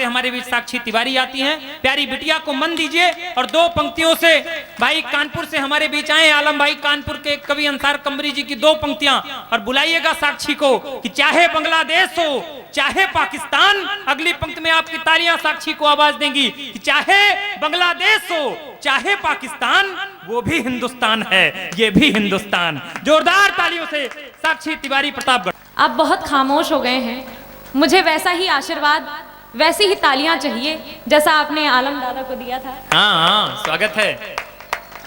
से हमारे बीच साक्षी तिवारी आती हैं। प्यारी बिटिया को मन दीजिए और दो पंक्तियों से भाई कानपुर से हमारे बीच आए आलम भाई कानपुर के कवि अंसार कमरी जी की दो पंक्तियां, और बुलाइएगा साक्षी को कि चाहे बांग्लादेश हो चाहे पाकिस्तान, अगली पंक्ति में आपकी तालियां साक्षी को आवाज देंगी कि चाहे बांग्लादेश हो चाहे पाकिस्तान, वो भी हिंदुस्तान है, ये भी हिंदुस्तान। जोरदार तालियों से साक्षी तिवारी प्रतापगढ़। आप बहुत खामोश हो गए हैं, मुझे वैसा ही आशीर्वाद, वैसी ही तालियां चाहिए जैसा आपने आलम दादा को दिया था। हाँ, स्वागत है।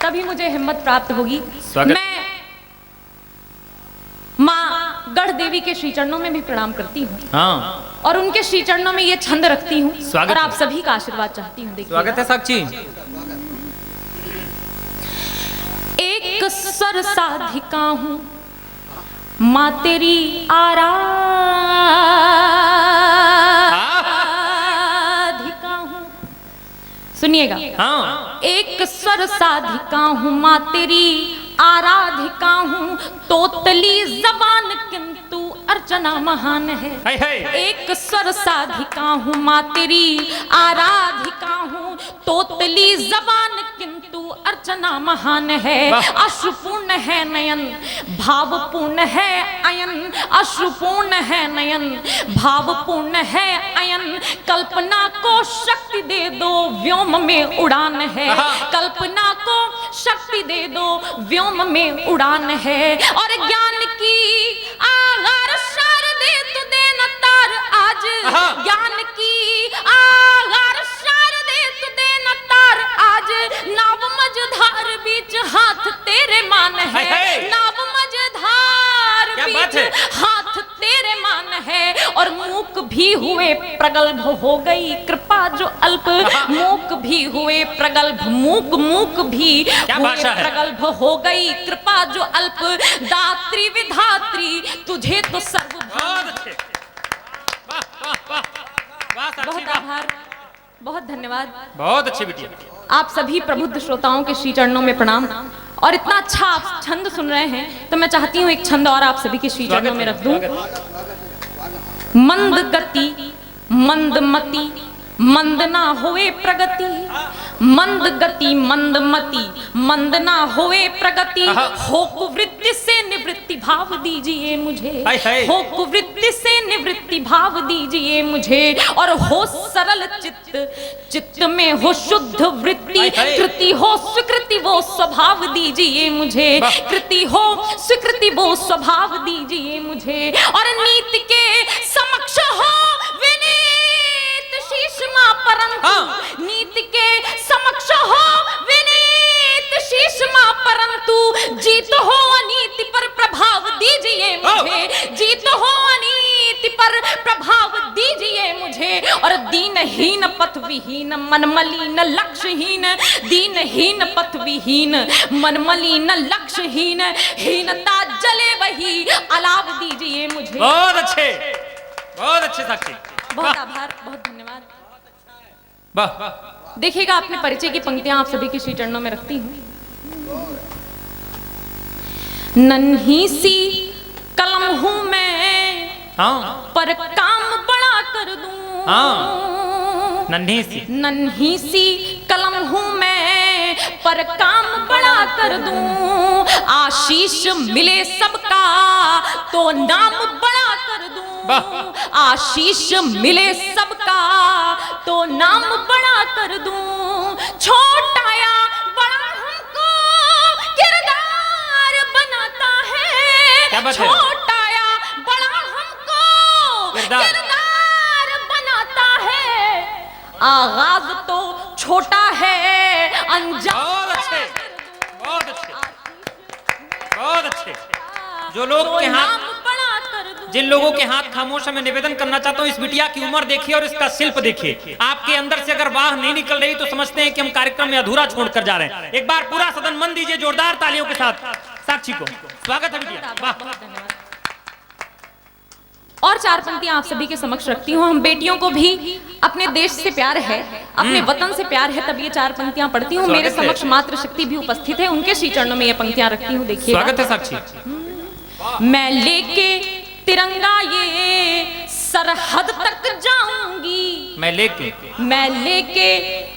तभी मुझे हिम्मत प्राप्त होगी। स्वागत। मैं माँ गढ़ देवी के श्री चरणों में भी प्रणाम करती हूँ। हाँ, और उनके श्री चरणों में ये छंद रखती हूँ स्वागत और है। आप सभी का आशीर्वाद चाहती हूँ। देखिए, स्वागत है साक्षी। एक स्वर साधिका हूँ माँ तेरी आराधिका हूँ। सुनिएगा। हाँ, एक स्वर साधिका हूँ माँ तेरी आराधिका हूँ, तोतली जबान किंतु अर्चना महान है। है, है। एक स्वर साधिका हूँ माँ तेरी आराधिका हूँ, तोतली जबान किंतु अर्चना महान है। अश्रुपूर्ण है नयन भावपूर्ण है अयन, अश्रुपूर्ण है नयन भावपूर्ण है अयन, कल्पना को शक्ति दे दो व्योम में उड़ान है, कल्पना को शक्ति दे दो व्योम में उड़ान है। और ज्ञान की आगार शारदे तू देना तार आज, ज्ञान की आगार शारदे तू देना तार आज, नाव मझधार बीच हाथ तेरे मान है, नाव मझधार बीच हाथ तेरे मान है। और मूक भी हुए प्रगल्भ हो गई कृपा जो अल्प, मूक भी हुए प्रगल्भ, मूक भी हुए प्रगल्भ हो गई कृपा जो अल्प, दात्री विधात्री तुझे तो सर्व। बहुत आभार, बहुत धन्यवाद, बहुत अच्छी बिटिया। आप सभी प्रबुद्ध श्रोताओं के श्री चरणों में प्रणाम। और इतना अच्छा आप छंद सुन रहे हैं तो मैं चाहती हूँ एक छंद और आप सभी के श्री चरणों में रख दूं। मंद गति मंदमती मंद ना होए प्रगति, मंद गति मंदमती मंद ना होए प्रगति, हो कुवृत्ति से निवृत्ति भाव दीजिए मुझे, हो कुवृत्ति से निवृत्ति भाव दीजिए मुझे। और हो सरल चित्त, चित्त में हो शुद्ध वृत्ति, कृति हो स्वीकृति वो स्वभाव दीजिए मुझे, कृति हो स्वीकृति वो स्वभाव दीजिए मुझे। और नीति के समक्ष हो विनीत शीश मां परंतु, नीति के समक्ष हो विनीत शीश मां परंतु, जीत हो अनीति पर प्रभाव दीजिए मुझे, जीत हो अनीति पर प्रभाव दीजिए मुझे। और दीनहीन पथ विहीन मनमलिन लक्ष्यहीन, दीनहीन पथ विहीन मनमलिन लक्ष्यहीन, हीनता जले वही अलाव दीजिए मुझे। बहुत अच्छे, बहुत अच्छे साक्षी। बहुत आभार, बहुत धन्यवाद। वाह। देखिएगा, अपने परिचय की पंक्तियां आप सभी के श्री चरणों में रखती हूँ। नन्ही सी कलम हूँ मैं, हाँ, पर काम बड़ा कर दूं। हाँ, नन्ही सी कलम हूँ मैं, पर काम बड़ा कर दूं। आशीष मिले सबका तो नाम बड़ा कर दूं, आशीष मिले सबका तो नाम बड़ा कर दूं। छोटा या बड़ा हमको किरदार बनाता है, छोटा या बड़ा हमको किरदार बनाता है। आगाज तो छोटा है अंजाम। बहुत अच्छे, बहुत अच्छे, बहुत अच्छे। जो लोग के हाथ, जिन लोगों के हाथ खामोश, मैं निवेदन करना चाहता हूँ, इस बिटिया की उम्र देखिए और इसका शिल्प देखिए। आपके अंदर से अगर वाह नहीं निकल रही तो समझते हैं कि हम कार्यक्रम में अधूरा छोड़कर जा रहे हैं। एक बार पूरा सदन मन दीजिए जोरदार तालियों के साथ साक्षी को। स्वागत है बिटिया, वाह। और चार पंक्तियां आप सभी के समक्ष रखती हूँ। हम बेटियों को भी अपने देश से प्यार है, अपने वतन से प्यार है, तब ये चार पंक्तियां पढ़ती हूँ। मेरे समक्ष मातृ शक्ति भी उपस्थित है, उनके श्री चरणों में ये पंक्तियां रखती हूँ। देखिए, स्वागत है साक्षी। मैं लेके तिरंगा ये सरहद तक जाऊंगी, मैं लेके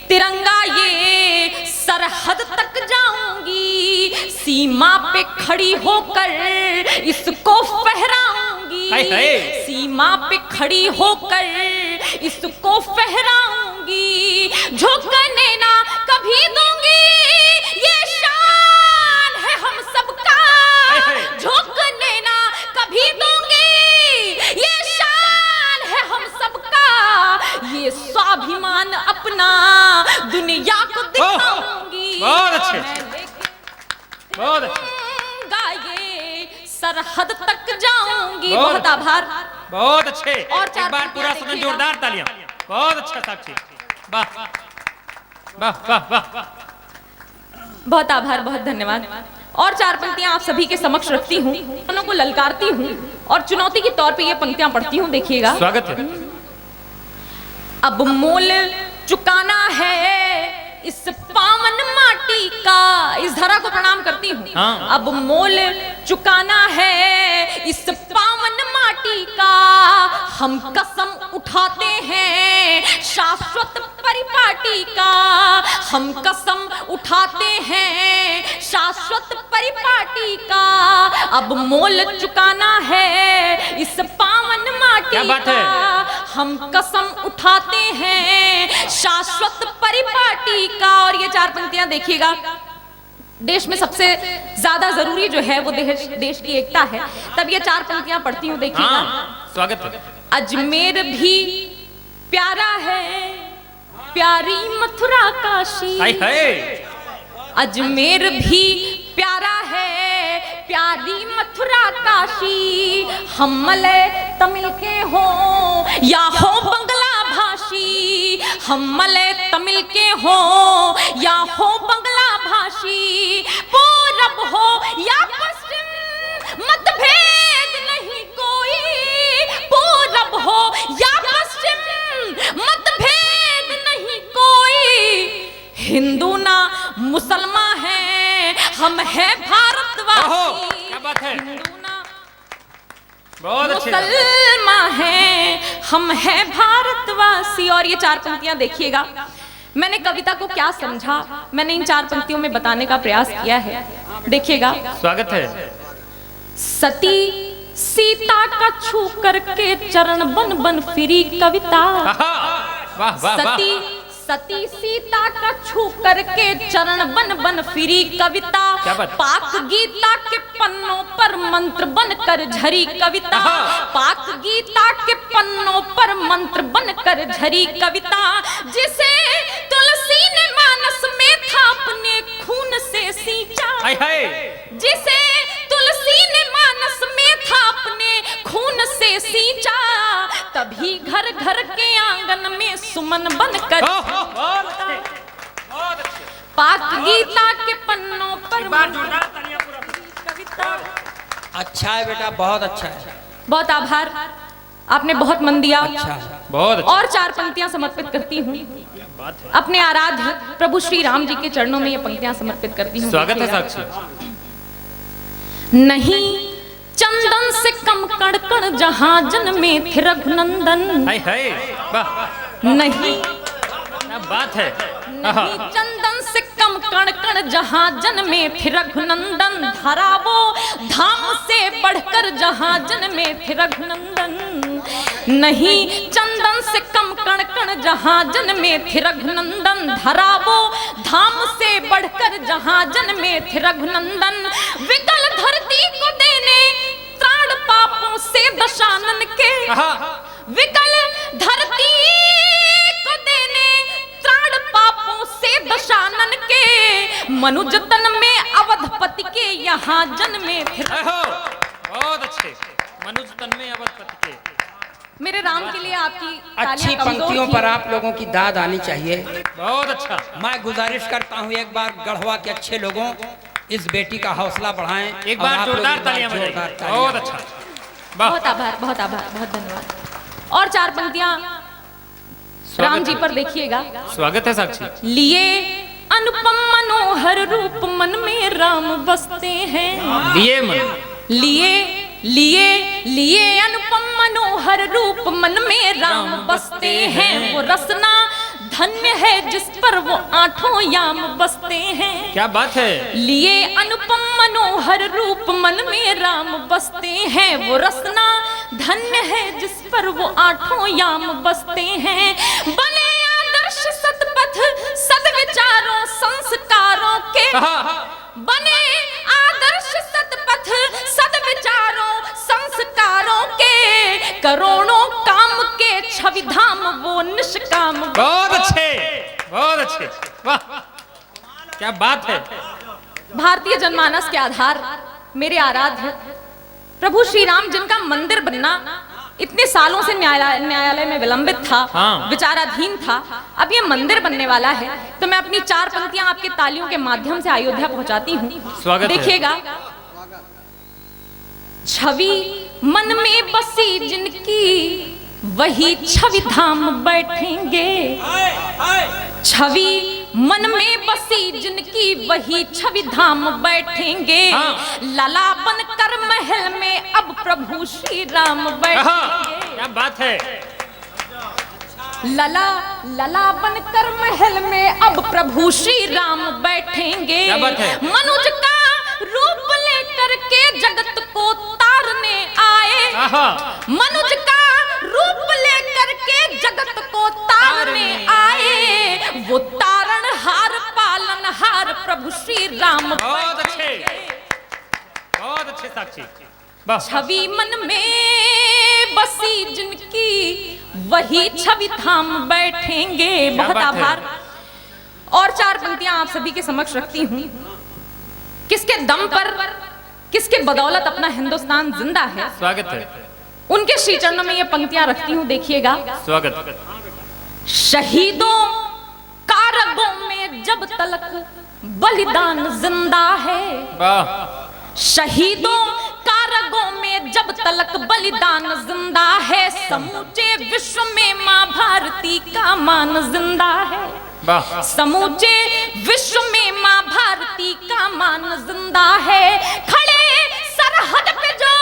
तिरंगा ये सरहद तक जाऊंगी, सीमा पे खड़ी होकर इसको फहराऊंगी, हाय हाय। सीमा पे खड़ी होकर इसको फहराऊंगी, झुकने ना कभी दूंगी, ये शान है हम सबका, झुकने ना कभी दूंगी, ये शान है हम सबका, ये स्वाभिमान अपना दुनिया को दिखाऊंगी। बहुत अच्छे, बहुत अच्छे, ये सरहद तक जाऊंगी। बहुत आभार, बहुत अच्छे। और एक बार पूरा सुन, जोरदार तालियां। बहुत अच्छा साक्षी, वाह वाह वाह वाह। बहुत आभार, बहुत धन्यवाद। और 4 पंक्तियां आप सभी के समक्ष रखती हूँ, उन्हों को ललकारती हूँ और चुनौती के तौर पे ये पंक्तियां पढ़ती हूँ। देखिएगा, स्वागत है। अब मोल चुकाना है इस पावन माटी का, इस धरा को प्रणाम करती हूँ। हाँ। अब मोल चुकाना है इस पावन माटी का, हम कसम उठाते हैं शाश्वत परिपाटी का, हम कसम उठाते हैं शाश्वत परिपाटी का, अब मोल चुकाना है इस पावन माटी का, हम कसम उठाते हैं शाश्वत परिपाटी का। और ये 4 पंक्तियां देखिएगा, देश में सबसे ज्यादा जरूरी जो है वो देश की एकता है, तब ये 4 पंक्तियां पढ़ती हूँ। देखिएगा, हाँ, स्वागत है। अजमेर भी प्यारा है, प्यारी मथुरा काशी, हाय हाय। अजमेर भी प्यारा है, प्यारी मथुरा काशी, हम मलय तमिल के हो या हो बंगला भाषी, हम मलय तमिल के हो या हो बंगला भाषी, पूरब हो या पश्चिम मतभेद नहीं कोई, पूरब हो या पश्चिम मतभेद नहीं कोई, हिंदू ना मुसलमान है, हम है भारतवासी, क्या बात है, हिंदू ना बहुत अच्छे, मुसलमान है, हम है भारतवासी। और ये 4 पंक्तियां देखिएगा, मैंने कविता को क्या समझा, मैंने इन 4 पंक्तियों में बताने का प्रयास किया है। देखिएगा, स्वागत है। सती सीता का छू करके चरण बन बन फिरी कविता, वाह वाह वाह। सती सीता का छू करके चरण बन बन फिरी कविता, पाक गीता के पन्नों पर मंत्र बनकर झरी कविता, पाक गीता के पन्नों पर मंत्र बनकर झरी कविता, जिसे तुलसी ने मानस में था अपने खून से सींचा, जिसे तुलसी ने मानस में था अपने खून से सींचा, तभी घर घर के आंगन में सुमन बनकर पाक गीता के पन्नों पर कविता। अच्छा है बेटा, बहुत अच्छा है, बहुत आभार, आपने बहुत मन दिया। अच्छा बहुत अच्छा। और 4 पंक्तियां समर्पित करती हूँ अपने आराध्य प्रभु श्री राम जी के चरणों में, ये पंक्तियां समर्पित करती हूँ। स्वागत है साक्षी। नहीं चंदन से कम कण कण जहां जन्मे थे रघुनंदन, हाय हाय, वाह, नहीं क्या बात है, नहीं चंदन से कम कण कण जहां जन्मे थे रघुनंदन, धरा वो धाम से बढ़कर जहां जन्मे थे रघुनंदन, नहीं चंदन से कम कण कण जहां जन्मे थे रघुनंदन, धरा वो धाम से बढ़कर जहां जन्मे थे रघुनंदन, विकल धरती को देने त्राण पापों से दशानन के, विकल धरती को देने त्राण पापों से दशानन के, मनुज तन में अवधपति के यहाँ जन्मे थे। बहुत अच्छे, मनुज तन में अवधपति के। मेरे राम के लिए आपकी अच्छी पंक्तियों पर आप लोगों की दाद आनी चाहिए। बहुत अच्छा। मैं गुजारिश करता हूँ एक बार गढ़वा के अच्छे लोगों इस बेटी का हौसला बढ़ाएं, एक बार जोरदार तालियां बजाइए। बहुत अच्छा, बहुत आभार, बहुत आभार, बहुत धन्यवाद। और 4 पंक्तियां राम जी पर देखिएगा। स्वागत है साक्षी। लिए अनुपम मनोहर रूप मन में राम बसते हैं, लिए मन, लिए लिए लिए अनुपम मनोहर रूप मन में राम बसते हैं। वो रसना धन्य है जिस पर वो आठों याम बसते हैं। क्या बात है। लिए अनुपम मनोहर रूप मन में राम बसते हैं। वो रसना धन्य है जिस पर वो आठों याम बसते हैं। बने आदर्श सतपथ सद्विचारों संस्कारों के, बने आदर्श सतपथ सद्विचारों संस्कारों के, करोड़ों काम के छवि धाम वो निष्काम। बहुत अच्छे, बहुत अच्छे, वाह क्या बात है। भारतीय जनमानस के आधार मेरे आराध्य प्रभु श्री राम, जिनका मंदिर बनना इतने सालों से न्यायालय में विलंबित था, हाँ। विचाराधीन था, अब ये मंदिर बनने वाला है। तो मैं अपनी 4 पंक्तियां आपके तालियों के माध्यम से अयोध्या पहुंचाती हूँ। स्वागत है। देखिएगा। छवि मन में बसी जिनकी वही छवि धाम बैठेंगे। छवि मन में बसी जिनकी वही छवि धाम बैठेंगे। हाँ। लला बनकर महल में अब प्रभु श्री राम बैठेंगे। क्या बात है। लला लला बनकर महल में अब प्रभु श्री राम बैठेंगे। क्या बात है। मनुज का रूप लेकर के जगत को तारने आए। मनुज का रूप लेकर के जगत को तारने आए। वो तारणहार पालनहार प्रभु श्री राम। बहुत अच्छे, बहुत अच्छे साक्षी। छवि मन में बसी जिनकी वही छवि धाम बैठेंगे। बहुत आभार। और 4 पंक्तियां आप सभी के समक्ष रखती हूँ। किसके दम पर, किसके बदौलत अपना हिंदुस्तान जिंदा है, स्वागत है। उनके श्री चरणों में ये पंक्तियां रखती हूँ। देखिएगा। स्वागत। शहीदों कारगों में जब तलक बलिदान जिंदा है। वाह। शहीदों कारगों में जब तलक बलिदान जिंदा है। समूचे विश्व में मां भारती का मान जिंदा है। वाह। समूचे विश्व में मां भारती का मान जिंदा है। खड़े सरहद पे जो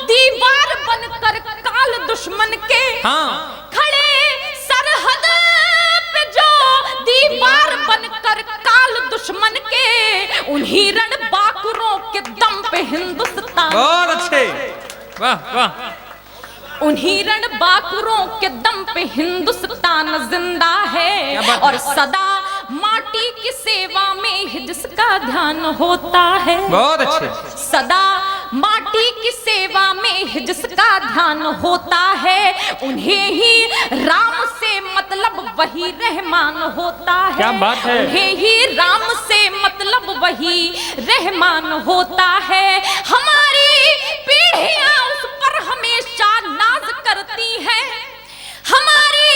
दीवार बनकर काल दुश्मन के, हाँ। खड़े सरहद पे जो दीवार बनकर काल दुश्मन के, उन्हीं रण बाकुरों के दम पे हिंदुस्तान। बहुत अच्छे, वाह वाह। उन्हीं रण बाकुरों के दम पे हिंदुस्तान जिंदा है। और सदा माटी की सेवा में ही जिसका ध्यान होता है। बहुत अच्छे। सदा माटी की सेवा में ही जिसका ध्यान होता है, उन्हें ही राम से मतलब वही रहमान होता है। क्या बात है। उन्हें ही राम से मतलब वही रहमान होता है। हमारी पीढ़ियां उस पर हमेशा नाज करती हैं। हमारी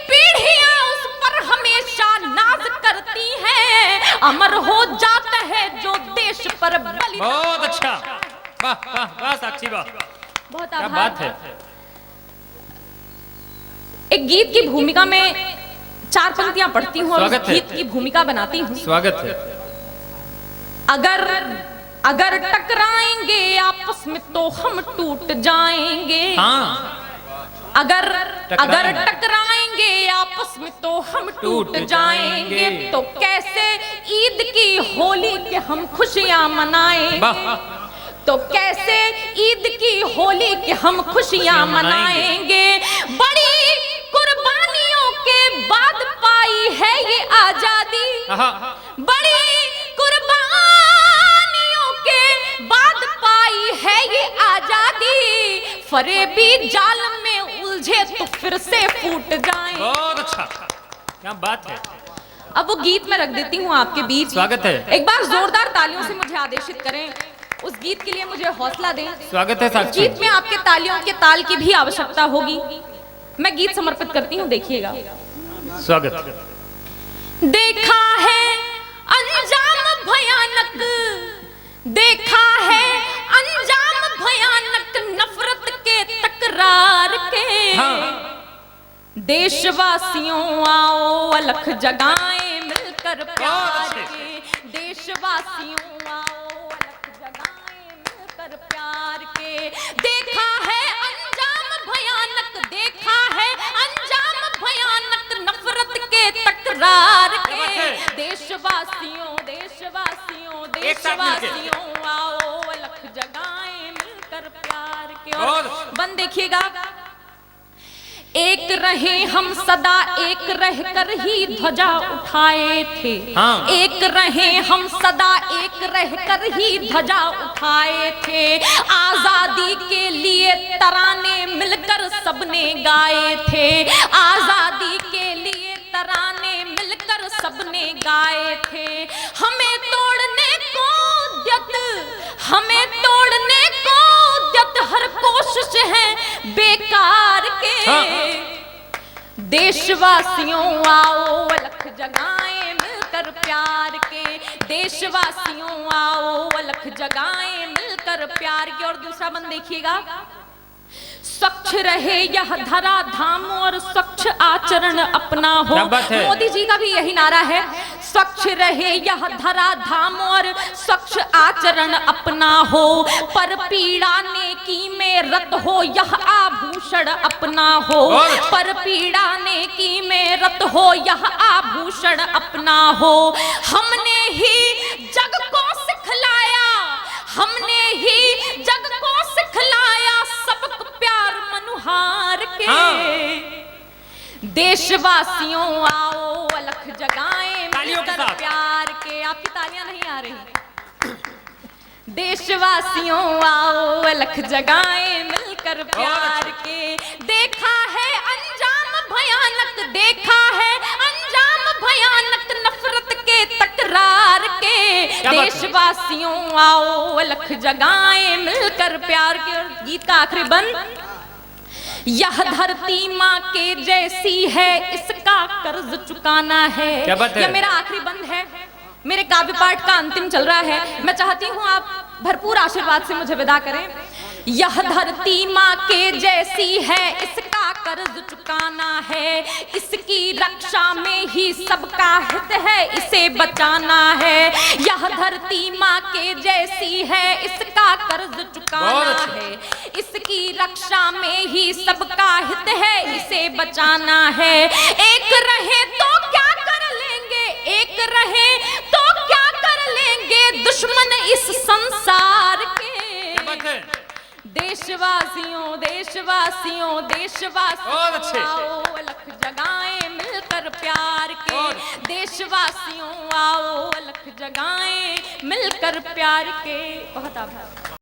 पीढ़ियां उस पर हमेशा नाज करती हैं। अमर हो जाता है जो देश पर बलिदान। बहुत अच्छा, वाह वाह वाह साक्षी, वाह बहुत क्या आभार। बात है। एक गीत की भूमिका में 4 पंक्तियां पढ़ती हूँ और उस स्वागत है। गीत की भूमिका बनाती हूँ। स्वागत है। अगर टकराएंगे आपस में तो हम टूट जाएंगे। हाँ। अगर टकराएंगे आपस में तो हम टूट जाएंगे। तो कैसे ईद की होली के हम खुशियां मनाएंगे। तो कैसे ईद की होली के हम खुशियां मनाएंगे। बड़ी कुर्बानियों के बाद पाई है ये आजादी। बड़ी कुर्बानियों के बाद पाई है ये आजादी। फरेबी जाल में उलझे तो फिर से फूट जाएं। बहुत अच्छा, क्या बात है। अब वो गीत में रख देती हूँ आपके बीच। स्वागत है। एक बार जोरदार तालियों से मुझे आदेशित करें। उस गीत के लिए मुझे हौसला दें। स्वागत है साक्षी। गीत में आपके तालियों के ताल की भी आवश्यकता होगी। मैं गीत समर्पित करती हूँ। देखिएगा। स्वागत। देखा है अंजाम भयानक, देखा है अंजाम भयानक नफरत के तकरार के। हाँ। देशवासियों आओ अलख जगाएं मिलकर प्यार अच्छे। के। देशवासियों आओ अलख जगाएं मिलकर प्यार के। देख तकरार क्या के। बात है? देशवासियों देशवासियों एक साथ मिलके। देशवासियों आओ अलख जगाएं मिलकर प्यार के। और बहुत। बंद देखिएगा, एक रहे हम सदा एक रहकर ही ध्वजा उठाए थे। हाँ। एक रहे हम सदा एक रहकर ही ध्वजा उठाए थे। आजादी के लिए तराने मिलकर सबने गाए थे। आजादी के लिए तराने मिलकर सबने गाए थे। हमें तोड़ने को हमें तोड़ने को हर कोशिश है बेकार के। हाँ। देशवासियों आओ अलख जगाएं मिलकर प्यार के। देशवासियों आओ अलख जगाएं मिलकर प्यार के। और दूसरा बंद देखिएगा, स्वच्छ रहे यह धरा धाम और स्वच्छ आचरण अपना हो। क्या बात है? मोदी जी का भी यही नारा है, स्वच्छ रहे यह धरा धाम और स्वच्छ आचरण अपना हो। पर पीड़ा नेकी में रत हो यह आभूषण अपना हो। पर पीड़ा नेकी में रत हो यह आभूषण अपना हो। हमने ही जग को सिखलाया, हमने ही जग को सिखलाया सबक प्यार मनुहार के। हाँ। देशवासियों आओ अलख जगाएं तालियों के मिलकर साथ। प्यार के। आपकी तालियां नहीं आ रही। देशवासियों आओ अलख जगाएं मिलकर प्यार के। देखा है अंजाम भयानक, देखा है अंजाम भयानक नफरत के तकरार के। क्या बात है? देशवासियों आओ अलख जगाएं मिलकर प्यार के। और गीत का आखिरी बंद, यह धरती माँ के जैसी है इसका कर्ज चुकाना है। क्या बात है? यह मेरा आखिरी बंद है, मेरे काव्य पाठ का अंतिम चल रहा है। मैं चाहती हूँ आप भरपूर आशीर्वाद से मुझे विदा करें। यह धरती माँ के जैसी है इसका कर्ज चुकाना है। इसकी रक्षा में ही सबका हित है इसे बचाना है। यह धरती माँ के जैसी है इसका कर्ज चुकाना है। इसकी रक्षा में ही सबका हित है इसे बचाना है। एक रहे तो क्या कर लेंगे, एक रहे तो क्या कर लेंगे दुश्मन इस संसार के। देशवासियों देशवासियों देशवासियों आओ अलख जगाएं मिलकर प्यार के। देशवासियों आओ अलख जगाएं मिलकर प्यार के। बहुत आभार।